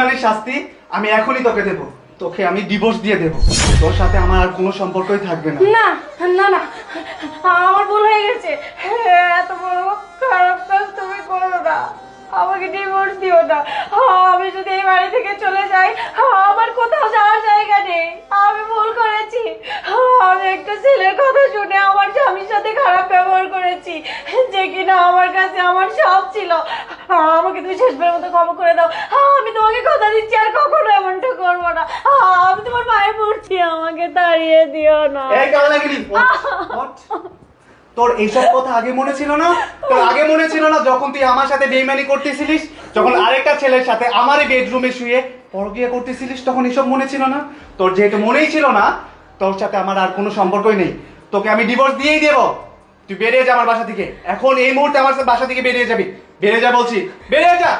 মানে শাস্তি আমি এখনই তোকে দেব। তোকে আমি ডিভোর্স দিয়ে দেব। তোর সাথে আমার আর কোনো সম্পর্কই থাকবে না। না না না, আমার ভুল হয়ে গেছে। এত বড় খারাপ কাজ তুমি করো না, আমাকে ডিভোর্স দিও না। আমি যদি এই বাড়ি থেকে চলে যাই, আমার কোথাও যাওয়ার জায়গা নেই। আমি ভুল করেছি। আমি একটা ছেলের কথা শুনে আমার স্বামীর সাথে খারাপ ব্যবহার করেছি, যে কিনা আমার কাছে আমার সব ছিল। আমাকে তুমি শেষবারের মতো ক্ষমা করে দাও। আমি তোমাকে কথা দিচ্ছি আর কখনো এমনটা করবো না। আমি তোমার পায়ে পড়ছি, আমাকে তাড়িয়ে দিও না। এই কাল লাগিনি। তোর এইসব কথা আগে মনে ছিল না? তোর আগে মনে ছিল না যখন তুই আমার সাথে বেইমানি করতেছিলিস, যখন আরেকটা ছেলের সাথে আমারই বেডরুমে শুয়ে পরকীয়া করতেছিলিস, তখন এসব মনে ছিল না? তোর যেহেতু মনেই ছিল না, তোর সাথে আমার আর কোনো সম্পর্কই নেই। তোকে আমি ডিভোর্স দিয়েই দেব। তুই বেরিয়ে যা আমার বাসা থেকে। এখন এই মুহূর্তে আমার বাসা থেকে বেরিয়ে যাবি। বেরিয়ে যা বলছি, বেরিয়ে যা।